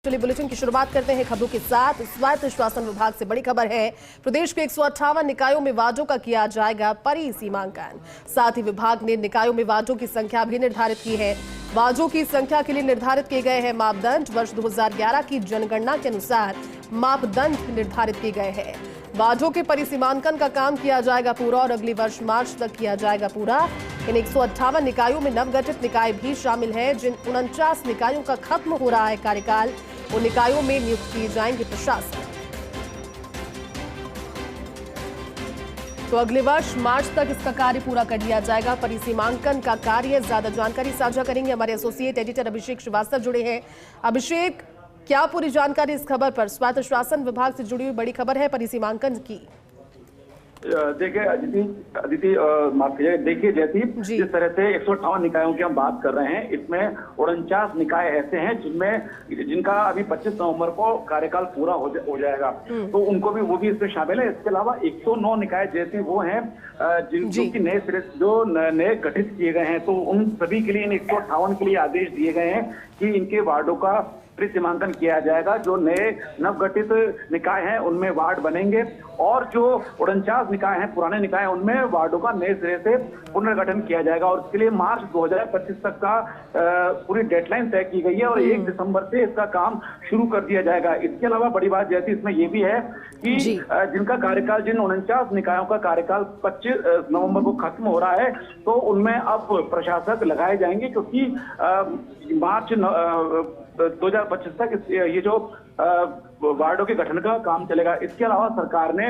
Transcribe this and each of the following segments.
चलिए बुलेटिन की शुरुआत करते हैं खबरों के साथ। स्वायत्त शासन विभाग से बड़ी खबर है। प्रदेश के 158 निकायों में वार्डों का किया जाएगा परिसीमांकन। साथ ही विभाग ने निकायों में वार्डों की संख्या भी निर्धारित की है। वार्डों की संख्या के लिए निर्धारित किए गए हैं मापदंड। वर्ष 2011 की जनगणना के अनुसार मापदंड निर्धारित किए गए हैं। वार्डों के परिसीमांकन का काम किया जाएगा पूरा और अगले वर्ष मार्च तक किया जाएगा पूरा। इन 158 निकायों में नवगठित निकाय भी शामिल हैं। जिन 49 निकायों का खत्म हो रहा है कार्यकाल, उन निकायों में नियुक्त किए जाएंगे प्रशासक। तो अगले वर्ष मार्च तक इसका कार्य पूरा कर लिया जाएगा। परिसीमांकन का कार्य, ज्यादा जानकारी साझा करेंगे हमारे एसोसिएट एडिटर अभिषेक श्रीवास्तव जुड़े हैं। अभिषेक, क्या पूरी जानकारी इस खबर पर? स्वायत्त शासन विभाग से जुड़ी हुई बड़ी खबर है परिसीमांकन की। देखिए अदिति, माफ कीजिए, देखिए जैसी जिस तरह से 158 निकायों की हम बात कर रहे हैं, इसमें 49 निकाय ऐसे हैं जिनका अभी 25 नवंबर को कार्यकाल पूरा हो जाएगा, तो उनको भी वो भी इसमें शामिल है। इसके अलावा 109 निकाय जैसे वो हैं जिनकी नए सिरे जो नए गठित किए गए हैं, तो उन सभी के लिए इन 158 के लिए आदेश दिए गए हैं कि इनके वार्डों का परिसीमांकन किया जाएगा। जो नए नवगठित निकाय हैं उनमें वार्ड बनेंगे और जो 49 निकाय हैं पुराने निकाय हैं उनमें वार्डों का नए सिरे से पुनर्गठन किया जाएगा। और इसके लिए मार्च 2025 तक का पूरी डेडलाइन तय की गई है और 1 दिसंबर से इसका काम शुरू कर दिया जाएगा। इसके अलावा बड़ी बात जैसी इसमें यह भी है कि जिनका कार्यकाल, जिन 49 निकायों का कार्यकाल 25 नवंबर को खत्म हो रहा है, तो उनमें अब प्रशासक लगाए जाएंगे, क्योंकि मार्च 2025 तक ये जो वार्डों के गठन का काम चलेगा। इसके अलावा सरकार ने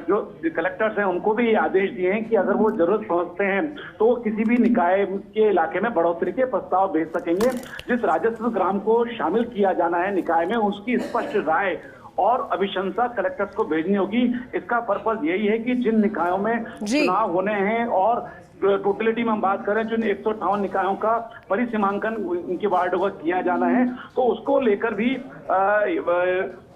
जो कलेक्टर्स हैं उनको भी आदेश दिए हैं कि अगर वो जरूरत समझते हैं तो किसी भी निकाय के इलाके में बढ़ोतरी के प्रस्ताव भेज सकेंगे। जिस राजस्व ग्राम को शामिल किया जाना है निकाय में, उसकी स्पष्ट राय और अभिशंसा कलेक्टर्स को भेजनी होगी। इसका पर्पज यही है कि जिन निकायों में चुनाव होने हैं और टोटलिटी में हम बात करें, जिन 158 निकायों का परिसीमांकन इनके वार्डों का किया जाना है, तो उसको लेकर भी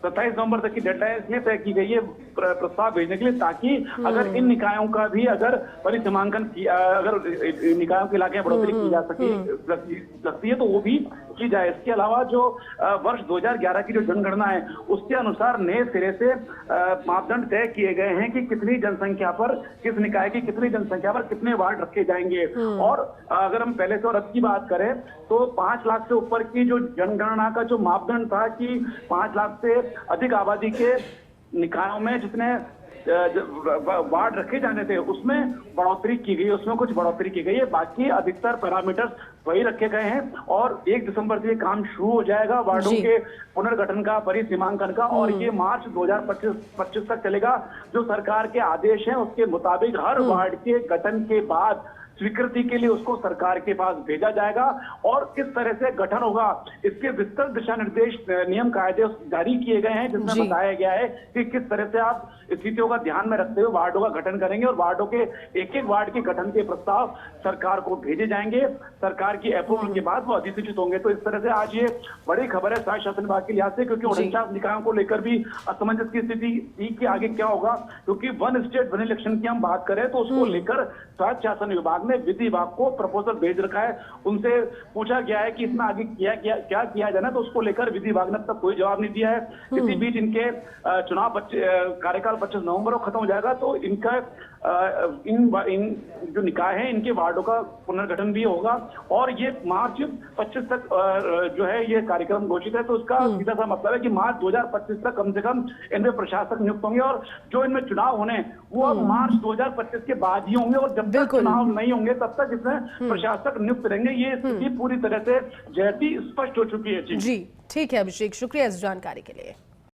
27 नवंबर तक की डेडलाइन इसलिए तय की गई है प्रस्ताव भेजने के लिए, ताकि अगर इन निकायों का भी अगर परिसीमांकन अगर निकायों के इलाके में बढ़ोतरी की जा सकती है तो वो भी की जाए। इसके अलावा जो वर्ष 2011 की जो जनगणना है उसके अनुसार नए सिरे से मापदंड तय किए गए हैं कि कितनी जनसंख्या पर, किस निकाय की कितनी जनसंख्या पर कितने वार्ड रखे जाएंगे। और अगर हम पहले से और अब की बात करें तो 5 लाख से ऊपर की जो जनगणना का जो मापदंड था कि 5 लाख से अधिक आबादी के निकायों में जितने वार्ड रखे जाने थे उसमें बढ़ोतरी की गई, उसमें कुछ बढ़ोतरी की गई है। बाकी अधिकतर पैरामीटर्स वही रखे गए हैं और 1 दिसंबर से काम शुरू हो जाएगा वार्डों के पुनर्गठन का, परिसीमांकन का, और ये मार्च 2025 तक चलेगा। जो सरकार के आदेश हैं उसके मुताबिक हर वार्ड के गठन के बाद स्वीकृति के लिए उसको सरकार के पास भेजा जाएगा और किस तरह से गठन होगा इसके विस्तृत दिशा निर्देश, नियम कायदे जारी किए गए हैं, जिसमें बताया गया है कि किस तरह से आप स्थितियों का ध्यान में रखते हुए वार्डों का गठन करेंगे और वार्डों के एक वार्ड के गठन के प्रस्ताव सरकार को भेजे जाएंगे। सरकार की अप्रूवल के बाद वो अधिसूचित होंगे। तो इस तरह से आज ये बड़ी खबर है स्वायत्त शासन विभाग के लिहाज से, क्योंकि 49 निकायों को लेकर भी असमंजस की स्थिति थी कि आगे क्या होगा, क्योंकि वन स्टेट वन इलेक्शन की हम बात करें तो उसको लेकर स्वायत्त शासन विभाग ने विधि विभाग को प्रपोजल भेज रखा है। उनसे पूछा गया है कि इसमें आगे क्या किया जाना, तो उसको लेकर विधि विभाग ने अब तक कोई जवाब नहीं दिया है। इसी बीच इनके चुनाव कार्यकाल 25 नवंबर को खत्म हो जाएगा, तो इनका इन जो निकाय है इनके वार्डों का पुनर्गठन भी होगा और ये मार्च 25 तक जो है ये कार्यक्रम घोषित है। तो उसका सीधा सा मतलब है कि मार्च 2025 तक कम से कम इनमें प्रशासक नियुक्त होंगे और जो इनमें चुनाव होने वो अब मार्च 2025 के बाद ही होंगे और जब तक चुनाव नहीं होंगे तब तक इसमें प्रशासक नियुक्त रहेंगे। ये स्थिति पूरी तरह से जैसी स्पष्ट हो चुकी है। जी ठीक है अभिषेक, शुक्रिया इस जानकारी के लिए।